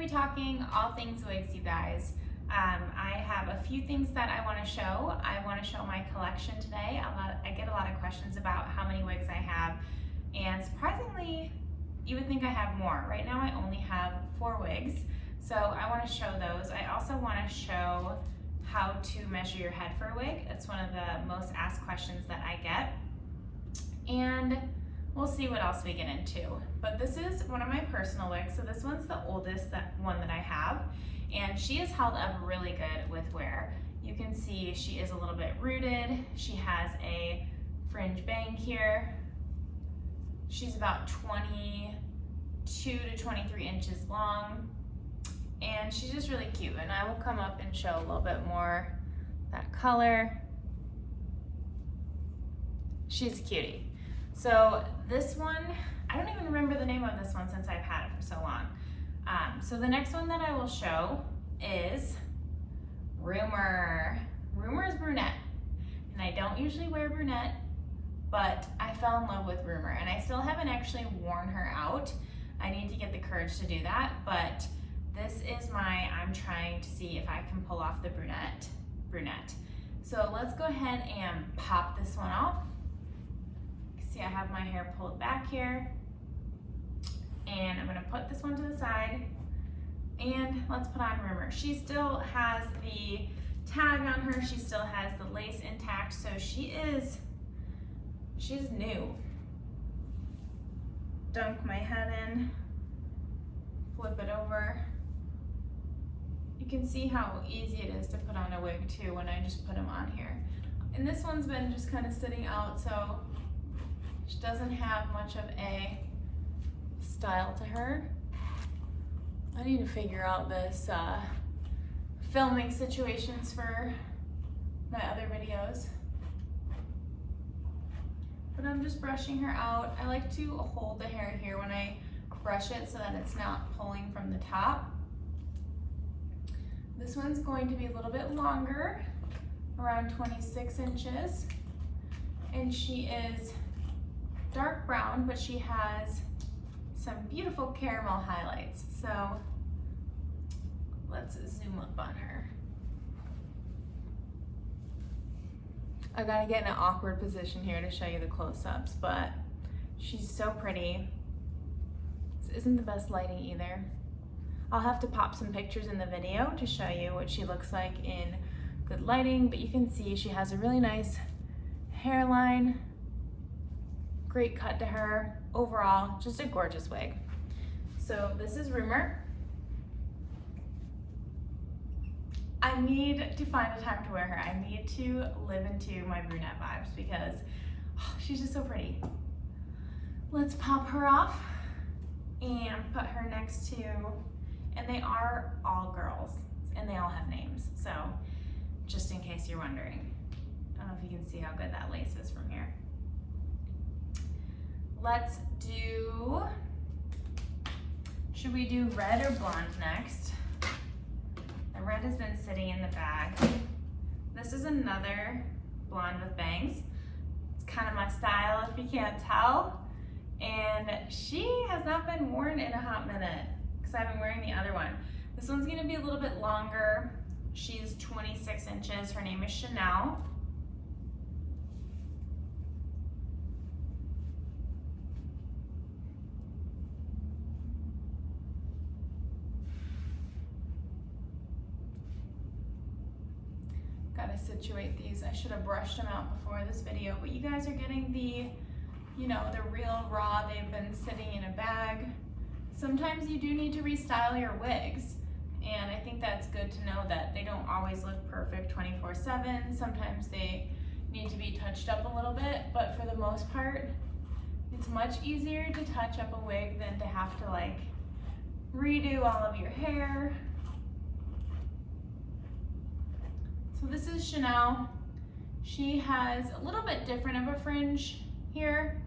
be talking all things wigs, you guys. I have a few things that I want to show. I want to show my collection today. I get a lot of questions about how many wigs I have, and surprisingly, you would think I have more. Right now I only have 4 wigs, so I want to show those. I also want to show how to measure your head for a wig. It's one of the most asked questions that I get, and we'll see what else we get into. But this is one of my personal wigs, so this one's the oldest one that I have, and she is held up really good with wear. You can see she is a little bit rooted. She has a fringe bang here. She's about 22 to 23 inches long, and she's just really cute. And I will come up and show a little bit more that color. She's a cutie. So this one, I don't even remember the name of this one since I've had it for so long. So the next one that I will show is Rumor. Rumor is brunette, and I don't usually wear brunette, but I fell in love with Rumor, and I still haven't actually worn her out. I need to get the courage to do that, but this is I'm trying to see if I can pull off the brunette. So let's go ahead and pop this one off. See, I have my hair pulled back here, and I'm gonna put this one to the side, and let's put on Rumor. She still has the tag on her, she still has the lace intact, so she's new. Dunk my head in, flip it over. You can see how easy it is to put on a wig too when I just put them on here. And this one's been just kind of sitting out, so she doesn't have much of a style to her. I need to figure out this filming situations for my other videos. But I'm just brushing her out. I like to hold the hair here when I brush it so that it's not pulling from the top. This one's going to be a little bit longer, around 26 inches. And she is dark brown, but she has some beautiful caramel highlights. So let's zoom up on her. I gotta get in an awkward position here to show you the close-ups, but she's so pretty. This isn't the best lighting either. I'll have to pop some pictures in the video to show you what she looks like in good lighting, but you can see she has a really nice hairline. Great cut to her. Overall, just a gorgeous wig. So this is Rumor. I need to find a time to wear her. I need to live into my brunette vibes because she's just so pretty. Let's pop her off and put her next to, and they are all girls and they all have names. So just in case you're wondering, I don't know if you can see how good that lace is from here. Let's do, should we do red or blonde next? The red has been sitting in the bag. This is another blonde with bangs. It's kind of my style if you can't tell. And she has not been worn in a hot minute because I've been wearing the other one. This one's gonna be a little bit longer. She's 26 inches. Her name is Chanel. Gotta situate these. I should have brushed them out before this video, but you guys are getting the, the real raw. They've been sitting in a bag. Sometimes you do need to restyle your wigs, and I think that's good to know that they don't always look perfect 24/7. Sometimes they need to be touched up a little bit, but for the most part, it's much easier to touch up a wig than to have to like redo all of your hair. So this is Chanel. She has a little bit different of a fringe here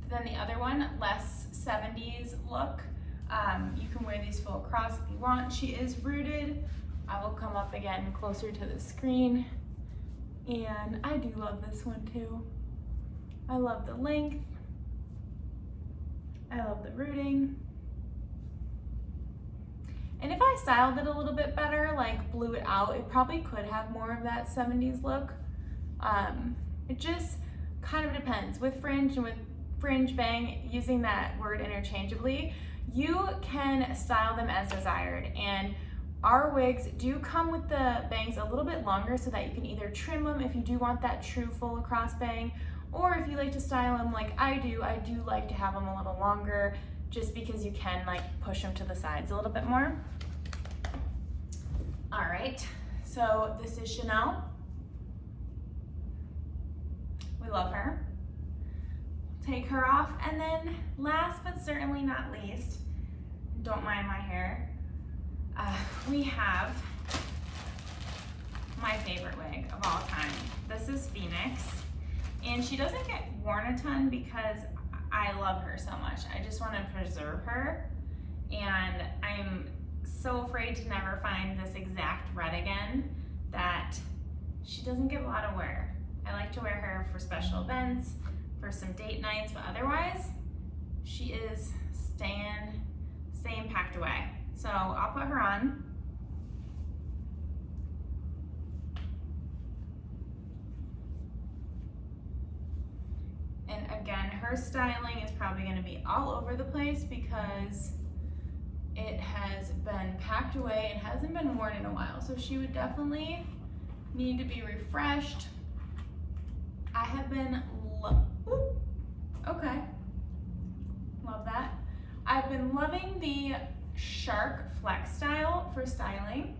than the other one, less 70s look. You can wear these full across if you want. She is rooted. I will come up again closer to the screen. And I do love this one too. I love the length. I love the rooting. And if I styled it a little bit better, like blew it out, it probably could have more of that 70s look. It just kind of depends. With fringe and with fringe bang, using that word interchangeably, you can style them as desired. And our wigs do come with the bangs a little bit longer so that you can either trim them if you do want that true full across bang, or if you like to style them like I do like to have them a little longer just because you can like push them to the sides a little bit more. All right, so this is Chanel. We love her. Take her off, and then last but certainly not least, don't mind my hair, we have my favorite wig of all time. This is Phoenix, and she doesn't get worn a ton because I love her so much. I just want to preserve her, and I'm so afraid to never find this exact red again that she doesn't get a lot of wear. I like to wear her for special events, for some date nights, but otherwise she is staying packed away. So I'll put her on. And again, her styling is probably going to be all over the place because it has been packed away and hasn't been worn in a while. So she would definitely need to be refreshed. I have been, okay, love that. I've been loving the Shark Flex style for styling.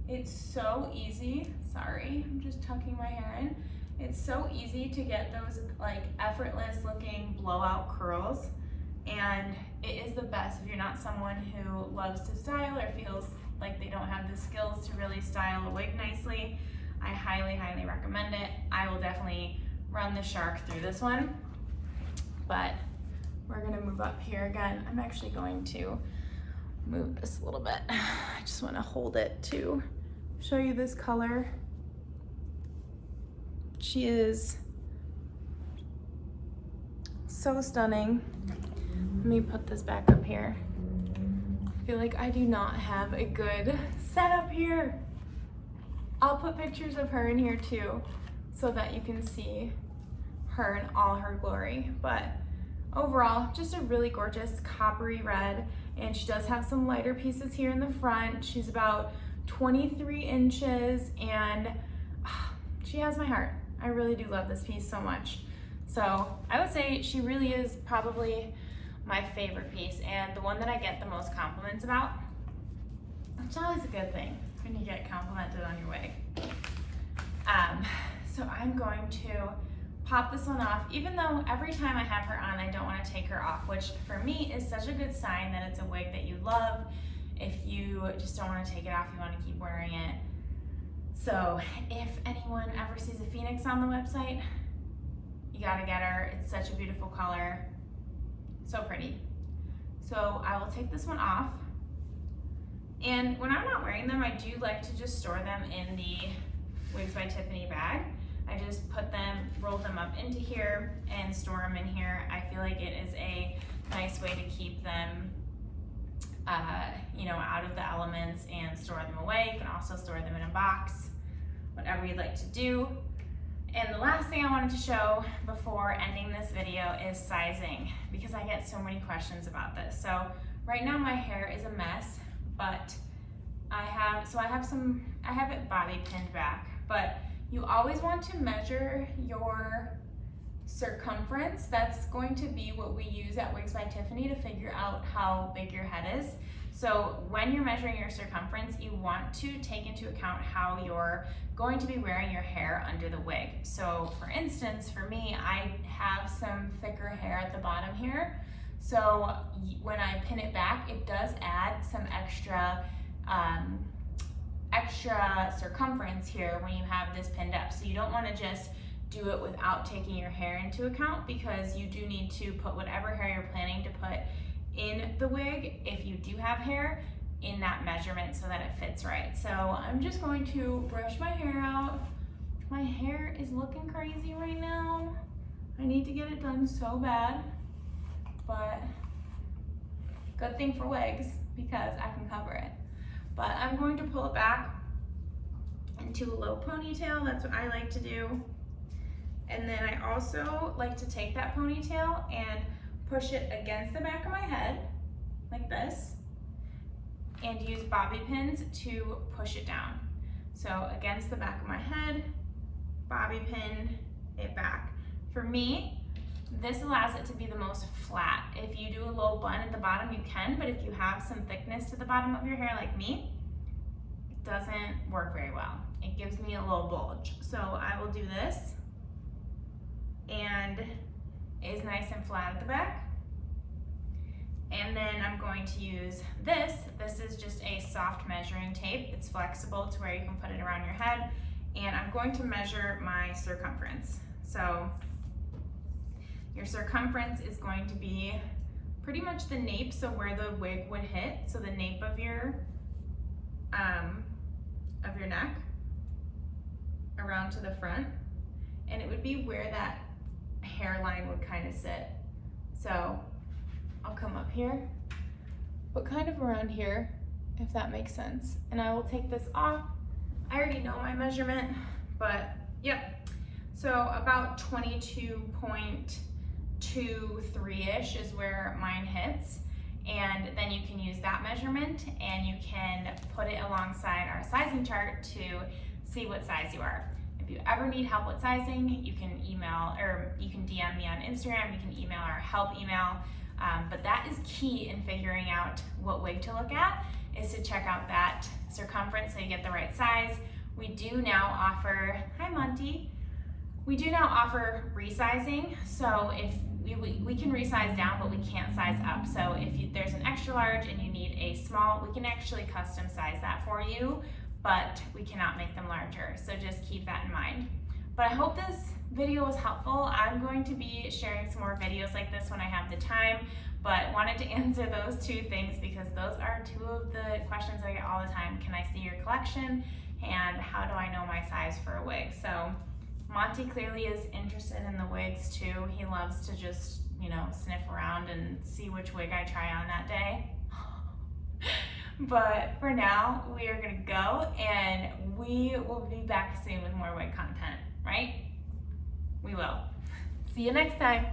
It's so easy, sorry, I'm just tucking my hair in. It's so easy to get those like effortless looking blowout curls, and it is the best if you're not someone who loves to style or feels like they don't have the skills to really style a wig nicely. I highly, highly recommend it. I will definitely run the Shark through this one, but we're gonna move up here again. I'm actually going to move this a little bit. I just wanna hold it to show you this color. She is so stunning. Let me put this back up here. I feel like I do not have a good setup here. I'll put pictures of her in here too so that you can see her in all her glory. But overall, just a really gorgeous coppery red, and she does have some lighter pieces here in the front. She's about 23 inches, and she has my heart. I really do love this piece so much. So I would say she really is probably my favorite piece, and the one that I get the most compliments about. It's always a good thing when you get complimented on your wig. So I'm going to pop this one off, even though every time I have her on, I don't want to take her off, which for me is such a good sign that it's a wig that you love. If you just don't want to take it off, you want to keep wearing it. So if anyone ever sees a Phoenix on the website, you gotta get her. It's such a beautiful color, so pretty. So I will take this one off. And when I'm not wearing them, I do like to just store them in the Wigs by Tiffany bag. I just put them, roll them up into here and store them in here. I feel like it is a nice way to keep them you know, out of the elements and store them away. You can also store them in a box, whatever you'd like to do. And the last thing I wanted to show before ending this video is sizing, because I get so many questions about this. So right now my hair is a mess, but I have it bobby pinned back, but you always want to measure your circumference. That's going to be what we use at Wigs by Tiffany to figure out how big your head is. So when you're measuring your circumference, you want to take into account how you're going to be wearing your hair under the wig. So for instance, for me, I have some thicker hair at the bottom here. So when I pin it back, it does add some extra circumference here when you have this pinned up. So you don't want to just do it without taking your hair into account, because you do need to put whatever hair you're planning to put in the wig, if you do have hair, in that measurement so that it fits right. So I'm just going to brush my hair out. My hair is looking crazy right now. I need to get it done so bad, but Good thing for wigs because I can cover it. But I'm going to pull it back into a low ponytail. That's what I like to do. And then I also like to take that ponytail and push it against the back of my head, like this, and use bobby pins to push it down. So against the back of my head, bobby pin it back. For me, this allows it to be the most flat. If you do a low bun at the bottom, you can, but if you have some thickness to the bottom of your hair like me, it doesn't work very well. It gives me a little bulge. So I will do this, and it is nice and flat at the back. And then I'm going to use this. This is just a soft measuring tape. It's flexible to where you can put it around your head. And I'm going to measure my circumference. So your circumference is going to be pretty much the nape, so where the wig would hit. So the nape of your neck around to the front. And it would be where that hairline would kind of sit. So I'll come up here, but kind of around here, if that makes sense. And I will take this off. I already know my measurement, but yep. So about 22.23-ish is where mine hits. And then you can use that measurement and you can put it alongside our sizing chart to see what size you are. If you ever need help with sizing, you can email, or you can DM me on Instagram, you can email our help email. But that is key in figuring out what wig to look at, is to check out that circumference so you get the right size. We do now offer, hi Monty, we do now offer resizing. So if we can resize down, but we can't size up. So if there's an extra large and you need a small, we can actually custom size that for you, but we cannot make them larger. So just keep that in mind. But I hope this video was helpful. I'm going to be sharing some more videos like this when I have the time, but wanted to answer those two things because those are two of the questions I get all the time. Can I see your collection? And how do I know my size for a wig? So Monty clearly is interested in the wigs too. He loves to just, sniff around and see which wig I try on that day. But for now, we are gonna go and we will be back soon with more wig content, right? We will. See you next time.